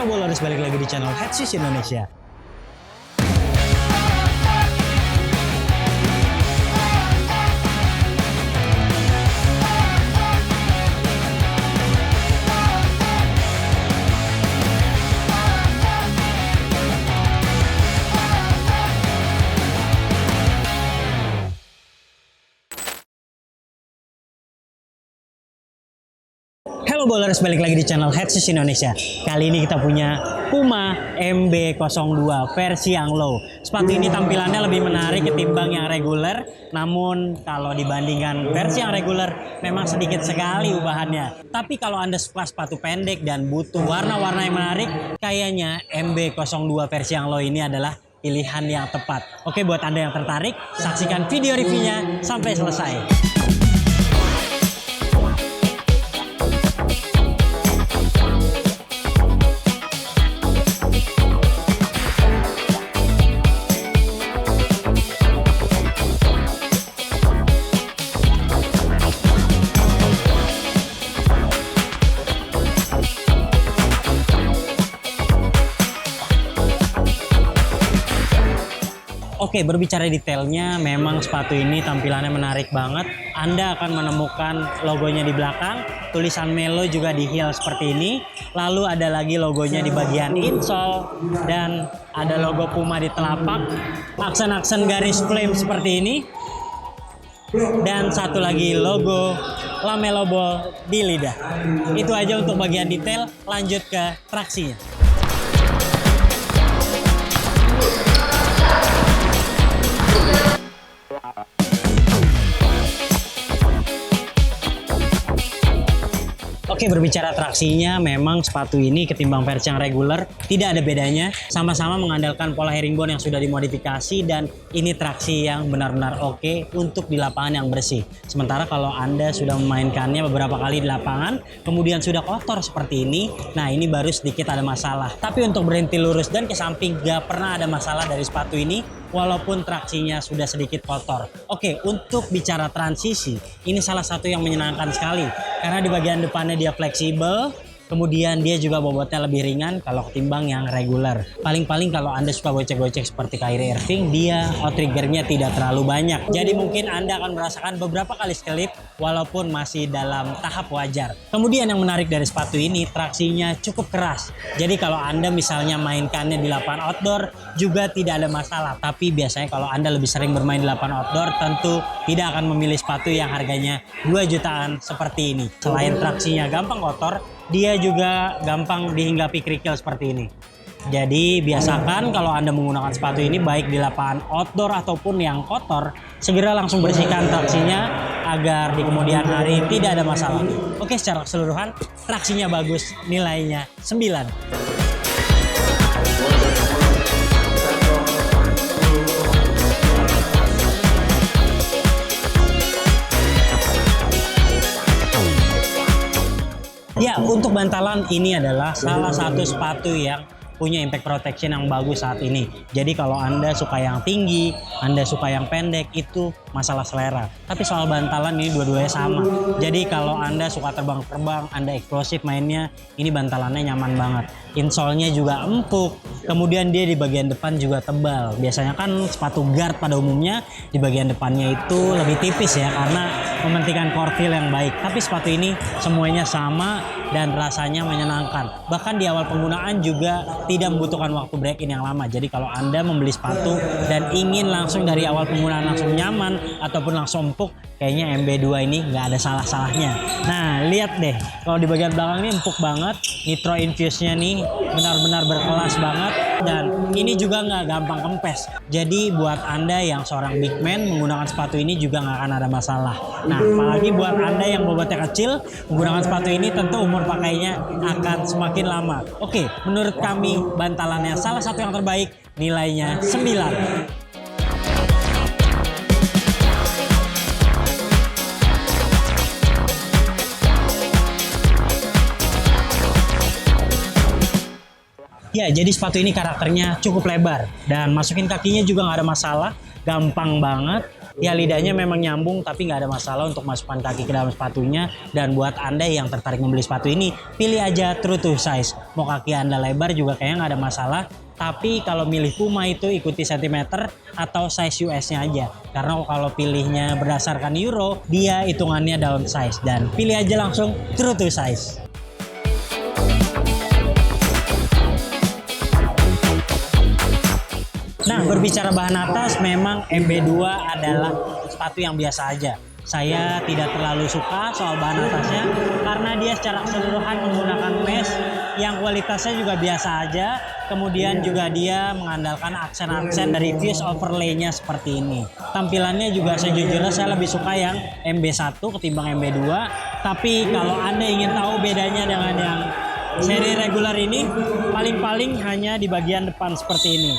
Bowlers, balik lagi di channel Headsis Indonesia. Halo Bowlers, balik lagi di channel Headsis Indonesia. Kali ini kita punya Puma MB02 versi yang low. Sepatu ini tampilannya lebih menarik ketimbang yang reguler. Namun kalau dibandingkan versi yang reguler memang sedikit sekali ubahannya. Tapi kalau Anda suka sepatu pendek dan butuh warna-warna yang menarik, kayaknya MB02 versi yang low ini adalah pilihan yang tepat. Oke, buat Anda yang tertarik, saksikan video reviewnya sampai selesai. Oke, berbicara detailnya, memang sepatu ini tampilannya menarik banget. Anda akan menemukan logonya di belakang, tulisan Melo juga di heel seperti ini. Lalu ada lagi logonya di bagian insole, dan ada logo Puma di telapak, aksen-aksen garis flame seperti ini. Dan satu lagi logo Lamelo Ball di lidah. Itu aja untuk bagian detail, lanjut ke traksinya. Oke, berbicara traksinya, memang sepatu ini ketimbang versi yang reguler tidak ada bedanya. Sama-sama mengandalkan pola herringbone yang sudah dimodifikasi, dan ini traksi yang benar-benar oke untuk di lapangan yang bersih. Sementara kalau Anda sudah memainkannya beberapa kali di lapangan, kemudian sudah kotor seperti ini, nah ini baru sedikit ada masalah. Tapi untuk berhenti lurus dan ke samping gak pernah ada masalah dari sepatu ini, walaupun traksinya sudah sedikit kotor. Oke, untuk bicara transisi, ini salah satu yang menyenangkan sekali. Karena di bagian depannya dia fleksibel, kemudian dia juga bobotnya lebih ringan kalau ketimbang yang reguler. Paling-paling kalau Anda suka gocek-gocek seperti Kyrie Irving, dia outriggernya tidak terlalu banyak. Jadi mungkin Anda akan merasakan beberapa kali selip walaupun masih dalam tahap wajar. Kemudian yang menarik dari sepatu ini, traksinya cukup keras. Jadi kalau Anda misalnya mainkannya di lapangan outdoor juga tidak ada masalah. Tapi biasanya kalau Anda lebih sering bermain di lapangan outdoor, tentu tidak akan memilih sepatu yang harganya 2 jutaan seperti ini. Selain traksinya gampang kotor, dia juga gampang dihinggapi kerikil seperti ini. Jadi biasakan kalau Anda menggunakan sepatu ini baik di lapangan outdoor ataupun yang kotor, segera langsung bersihkan traksinya agar di kemudian hari tidak ada masalah. Oke, secara keseluruhan traksinya bagus, nilainya 9. Ya, untuk bantalan ini adalah salah satu sepatu yang punya impact protection yang bagus saat ini. Jadi kalau Anda suka yang tinggi, Anda suka yang pendek, itu masalah selera. Tapi soal bantalan ini dua-duanya sama. Jadi kalau Anda suka terbang-terbang, Anda eksplosif mainnya, ini bantalannya nyaman banget. Insole-nya juga empuk. Kemudian dia di bagian depan juga tebal. Biasanya kan sepatu guard pada umumnya di bagian depannya itu lebih tipis ya, karena mementingkan core feel yang baik. Tapi sepatu ini semuanya sama dan rasanya menyenangkan. Bahkan di awal penggunaan juga tidak membutuhkan waktu break-in yang lama. Jadi kalau Anda membeli sepatu dan ingin langsung dari awal penggunaan langsung nyaman ataupun langsung empuk, kayaknya MB2 ini nggak ada salah-salahnya. Nah, lihat deh, kalau di bagian belakang ini empuk banget. Nitro infuse-nya nih benar-benar berkelas banget, dan ini juga nggak gampang kempes. Jadi buat Anda yang seorang big man menggunakan sepatu ini juga nggak akan ada masalah. Nah, apalagi buat Anda yang bobotnya kecil, menggunakan sepatu ini tentu umur pakainya akan semakin lama. Oke, menurut kami bantalannya salah satu yang terbaik, nilainya 9. Ya, jadi sepatu ini karakternya cukup lebar dan masukin kakinya juga nggak ada masalah, gampang banget. Ya lidahnya memang nyambung tapi nggak ada masalah untuk masukkan kaki ke dalam sepatunya. Dan buat Anda yang tertarik membeli sepatu ini, pilih aja true to size. Mau kaki Anda lebar juga kayaknya nggak ada masalah. Tapi kalau milih Puma itu ikuti sentimeter atau size US-nya aja. Karena kalau pilihnya berdasarkan euro, dia hitungannya down size. Dan pilih aja langsung true to size. Nah, berbicara bahan atas, memang MB2 adalah sepatu yang biasa aja. Saya tidak terlalu suka soal bahan atasnya karena dia secara keseluruhan menggunakan mesh yang kualitasnya juga biasa aja. Kemudian juga dia mengandalkan aksen-aksen dari fuse overlay-nya seperti ini. Tampilannya juga sejujurnya saya lebih suka yang MB1 ketimbang MB2. Tapi kalau Anda ingin tahu bedanya dengan yang seri regular ini, paling-paling hanya di bagian depan seperti ini.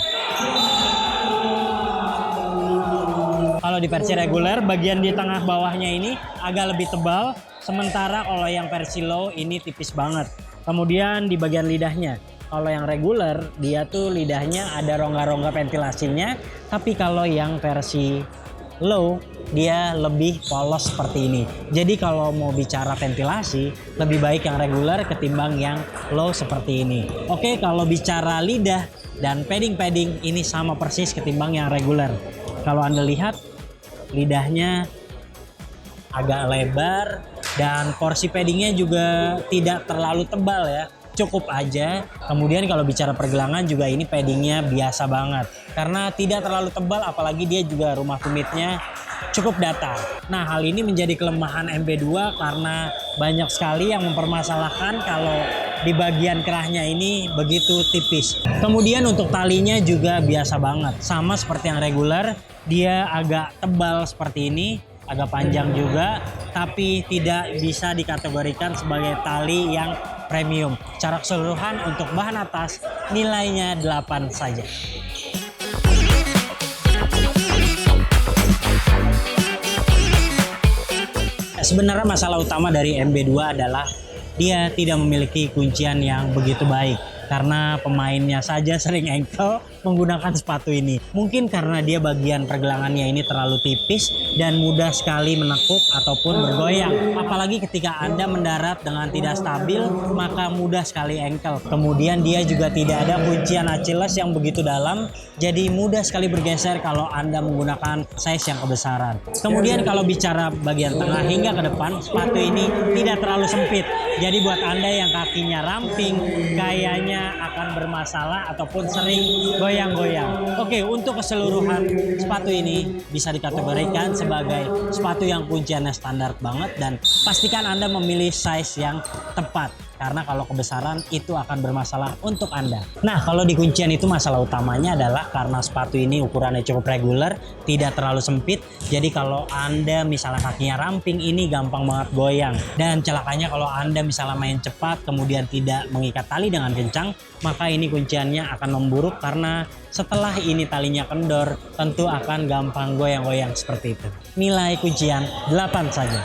Kalau di versi reguler, bagian di tengah bawahnya ini agak lebih tebal, sementara kalau yang versi low ini tipis banget. Kemudian di bagian lidahnya, kalau yang reguler dia tuh lidahnya ada rongga-rongga ventilasinya, tapi kalau yang versi low dia lebih polos seperti ini. Jadi kalau mau bicara ventilasi, lebih baik yang reguler ketimbang yang low seperti ini. Oke, kalau bicara lidah dan padding ini sama persis ketimbang yang reguler. Kalau Anda lihat lidahnya agak lebar dan porsi paddingnya juga tidak terlalu tebal ya, cukup aja. Kemudian kalau bicara pergelangan juga ini paddingnya biasa banget karena tidak terlalu tebal, apalagi dia juga rumah tumitnya cukup datar. Nah, hal ini menjadi kelemahan MB2 karena banyak sekali yang mempermasalahkan kalau di bagian kerahnya ini begitu tipis. Kemudian untuk talinya juga biasa banget, sama seperti yang reguler, dia agak tebal seperti ini, agak panjang juga, tapi tidak bisa dikategorikan sebagai tali yang premium. Secara keseluruhan untuk bahan atas nilainya 8 saja. Sebenarnya masalah utama dari MB2 adalah dia tidak memiliki kuncian yang begitu baik. Karena pemainnya saja sering engkel menggunakan sepatu ini. Mungkin karena dia bagian pergelangannya ini terlalu tipis dan mudah sekali menekuk ataupun bergoyang. Apalagi ketika Anda mendarat dengan tidak stabil, maka mudah sekali engkel. Kemudian dia juga tidak ada kuncian Achilles yang begitu dalam, jadi mudah sekali bergeser kalau Anda menggunakan size yang kebesaran. Kemudian kalau bicara bagian tengah hingga ke depan, sepatu ini tidak terlalu sempit. Jadi buat Anda yang kakinya ramping, kayaknya akan bermasalah ataupun sering goyang-goyang. Oke, untuk keseluruhan sepatu ini bisa dikategorikan sebagai sepatu yang kunciannya standar banget dan pastikan Anda memilih size yang tepat. Karena kalau kebesaran itu akan bermasalah untuk Anda. Nah, kalau di kuncian itu masalah utamanya adalah karena sepatu ini ukurannya cukup reguler, tidak terlalu sempit. Jadi kalau Anda misalnya kakinya ramping, ini gampang banget goyang. Dan celakanya kalau Anda misalnya main cepat kemudian tidak mengikat tali dengan kencang, maka ini kunciannya akan memburuk karena setelah ini talinya kendor, tentu akan gampang goyang-goyang seperti itu. Nilai kuncian 8 saja.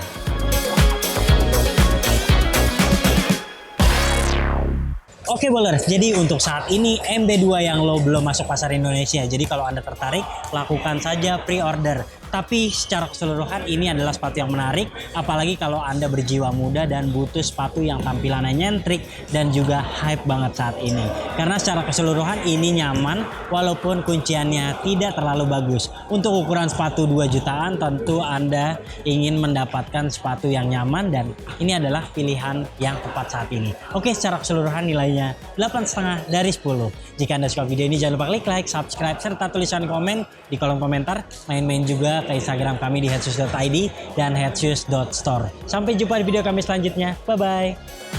Oke bowlers, jadi untuk saat ini MB2 yang low belum masuk pasar Indonesia. Jadi kalau Anda tertarik, lakukan saja pre-order. Tapi secara keseluruhan ini adalah sepatu yang menarik, apalagi kalau Anda berjiwa muda dan butuh sepatu yang tampilannya nyentrik dan juga hype banget saat ini. Karena secara keseluruhan ini nyaman walaupun kunciannya tidak terlalu bagus. Untuk ukuran sepatu 2 jutaan tentu Anda ingin mendapatkan sepatu yang nyaman dan ini adalah pilihan yang tepat saat ini. Oke, secara keseluruhan nilainya 8,5 dari 10. Jika Anda suka video ini jangan lupa klik like, subscribe, serta tulisan komen di kolom komentar. Main-main juga ke Instagram kami di headshoes.id dan headshoes.store. Sampai jumpa di video kami selanjutnya. Bye-bye.